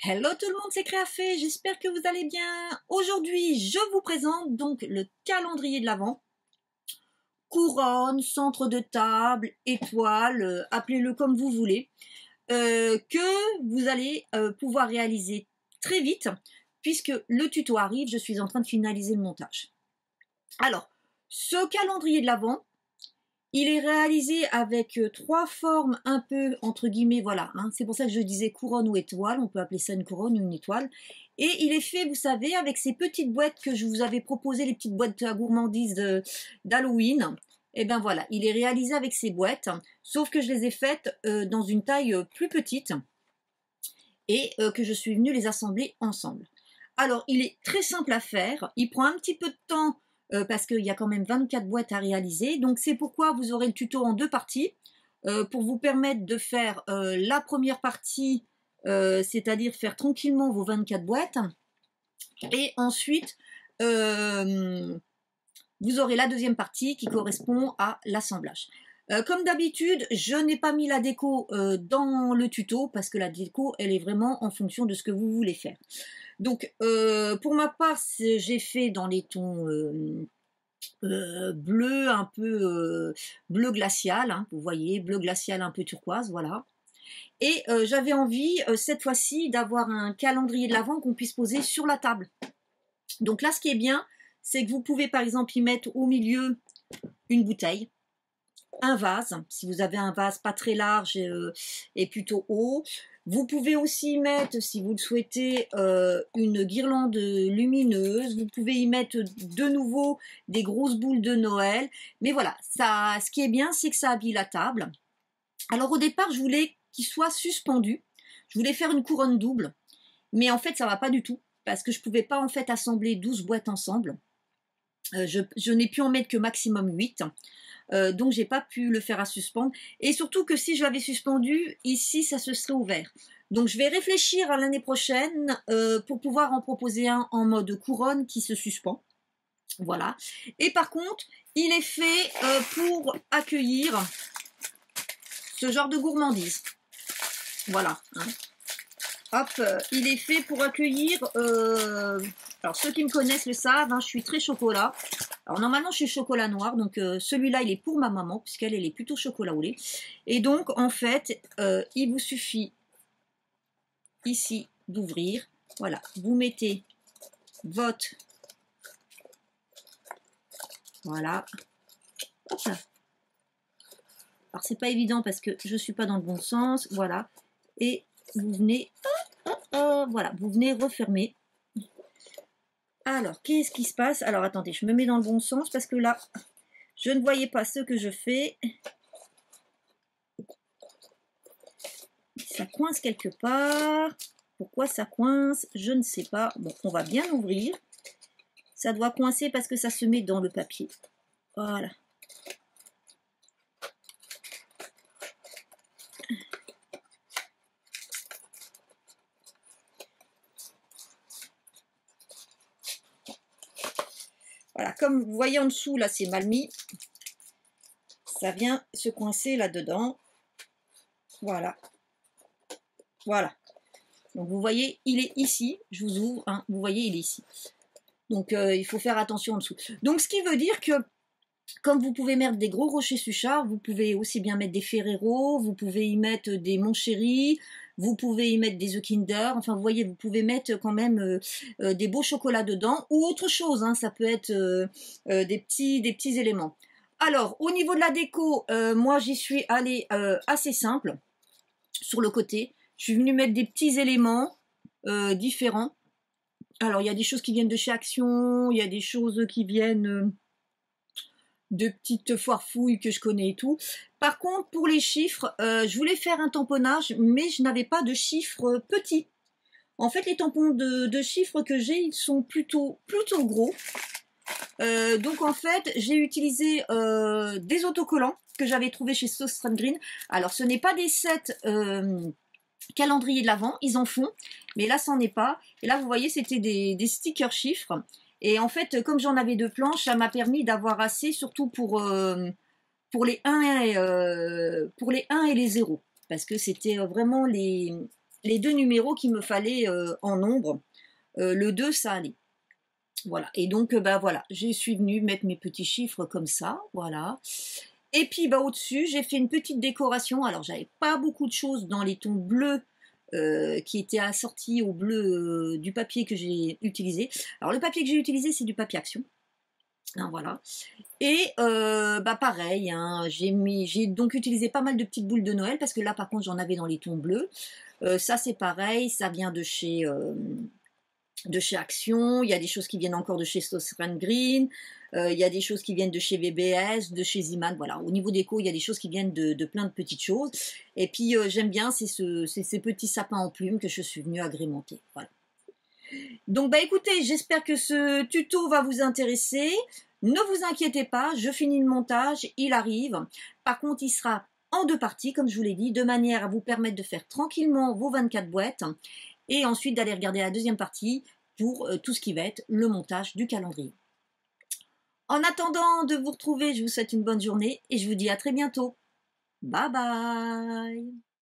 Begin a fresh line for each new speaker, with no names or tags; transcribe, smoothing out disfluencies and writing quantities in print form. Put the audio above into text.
Hello tout le monde, c'est Créafait, j'espère que vous allez bien. Aujourd'hui, je vous présente donc le calendrier de l'Avent. Couronne, centre de table, étoile, appelez-le comme vous voulez, que vous allez pouvoir réaliser très vite, puisque le tuto arrive, je suis en train de finaliser le montage. Alors, ce calendrier de l'Avent, il est réalisé avec trois formes un peu, entre guillemets, voilà, hein, c'est pour ça que je disais couronne ou étoile, on peut appeler ça une couronne ou une étoile. Et il est fait, vous savez, avec ces petites boîtes que je vous avais proposées, les petites boîtes à gourmandises d'Halloween. Et ben voilà, il est réalisé avec ces boîtes, sauf que je les ai faites dans une taille plus petite et que je suis venue les assembler ensemble. Alors, il est très simple à faire, il prend un petit peu de temps parce qu'il y a quand même 24 boîtes à réaliser. Donc c'est pourquoi vous aurez le tuto en deux parties pour vous permettre de faire la première partie, c'est-à-dire faire tranquillement vos 24 boîtes. Et ensuite, vous aurez la deuxième partie qui correspond à l'assemblage. Comme d'habitude, je n'ai pas mis la déco dans le tuto parce que la déco, elle est vraiment en fonction de ce que vous voulez faire. Donc, pour ma part, j'ai fait dans les tons bleu, un peu bleu glacial, hein, vous voyez, bleu glacial un peu turquoise, voilà. Et j'avais envie, cette fois-ci, d'avoir un calendrier de l'Avent qu'on puisse poser sur la table. Donc là, ce qui est bien, c'est que vous pouvez, par exemple, y mettre au milieu une bouteille, un vase, si vous avez un vase pas très large et plutôt haut. Vous pouvez aussi y mettre, si vous le souhaitez, une guirlande lumineuse. Vous pouvez y mettre de nouveau des grosses boules de Noël. Mais voilà, ça, ce qui est bien, c'est que ça habille la table. Alors au départ, je voulais qu'il soit suspendu. Je voulais faire une couronne double. Mais en fait, ça va pas du tout. Parce que je pouvais pas en fait assembler 12 boîtes ensemble. Je n'ai pu en mettre que maximum 8. Donc j'ai pas pu le faire à suspendre, et surtout que si je l'avais suspendu ici, ça se serait ouvert. Donc je vais réfléchir à l'année prochaine pour pouvoir en proposer un en mode couronne qui se suspend, voilà. Et par contre, il est fait pour accueillir ce genre de gourmandise, voilà, hein. Hop, il est fait pour accueillir, alors ceux qui me connaissent le savent, hein, je suis très chocolat. Alors normalement je suis chocolat noir, donc celui-là il est pour ma maman, puisqu'elle est plutôt chocolat au lait. Et donc en fait, il vous suffit ici d'ouvrir, voilà, vous mettez votre, voilà, hop là. Alors c'est pas évident parce que je suis pas dans le bon sens, voilà, et vous venez, voilà, vous venez refermer. Alors, qu'est-ce qui se passe? Alors, attendez, je me mets dans le bon sens parce que là, je ne voyais pas ce que je fais. Ça coince quelque part. Pourquoi ça coince? Je ne sais pas. Bon, on va bien ouvrir. Ça doit coincer parce que ça se met dans le papier. Voilà. Voilà, comme vous voyez en dessous, là, c'est mal mis. Ça vient se coincer là-dedans. Voilà. Voilà. Donc, vous voyez, il est ici. Je vous ouvre, hein. Vous voyez, il est ici. Donc, il faut faire attention en dessous. Donc, ce qui veut dire que, comme vous pouvez mettre des gros rochers Suchard, vous pouvez aussi bien mettre des Ferrero, vous pouvez y mettre des Montchéri, vous pouvez y mettre des œufs Kinder, enfin vous voyez, vous pouvez mettre quand même des beaux chocolats dedans, ou autre chose, hein, ça peut être des petits éléments. Alors, au niveau de la déco, moi j'y suis allée assez simple, sur le côté. Je suis venue mettre des petits éléments différents. Alors, il y a des choses qui viennent de chez Action, il y a des choses qui viennent de petites foires fouilles que je connais et tout. Par contre, pour les chiffres, je voulais faire un tamponnage, mais je n'avais pas de chiffres petits. En fait, les tampons de chiffres que j'ai, ils sont plutôt gros. Donc en fait, j'ai utilisé des autocollants que j'avais trouvé chez Sauce Green. Alors, ce n'est pas des sets calendrier de l'Avent, ils en font, mais là, c'en est pas. Et là, vous voyez, c'était des stickers chiffres. Et en fait, comme j'en avais deux planches, ça m'a permis d'avoir assez, surtout pour les 1 et les 0. Parce que c'était vraiment les deux numéros qu'il me fallait en nombre. Le 2, ça allait. Voilà, et donc bah voilà, je suis venue mettre mes petits chiffres comme ça, voilà. Et puis bah au-dessus, j'ai fait une petite décoration. Alors j'avais pas beaucoup de choses dans les tons bleus qui étaient assortis au bleu du papier que j'ai utilisé. Alors le papier que j'ai utilisé, c'est du papier Action. Hein, voilà. Et bah pareil, hein, j'ai donc utilisé pas mal de petites boules de Noël parce que là par contre j'en avais dans les tons bleus. Ça c'est pareil, ça vient de chez Action, il y a des choses qui viennent encore de chez Stossren Green, il y a des choses qui viennent de chez VBS, de chez Ziman, voilà. Au niveau déco, il y a des choses qui viennent de plein de petites choses. Et puis j'aime bien, c'est ces petits sapins en plumes que je suis venue agrémenter. Voilà. Donc bah écoutez, j'espère que ce tuto va vous intéresser. Ne vous inquiétez pas, je finis le montage, il arrive. Par contre, il sera en deux parties, comme je vous l'ai dit, de manière à vous permettre de faire tranquillement vos 24 boîtes et ensuite d'aller regarder la deuxième partie pour tout ce qui va être le montage du calendrier. En attendant de vous retrouver, je vous souhaite une bonne journée et je vous dis à très bientôt. Bye bye!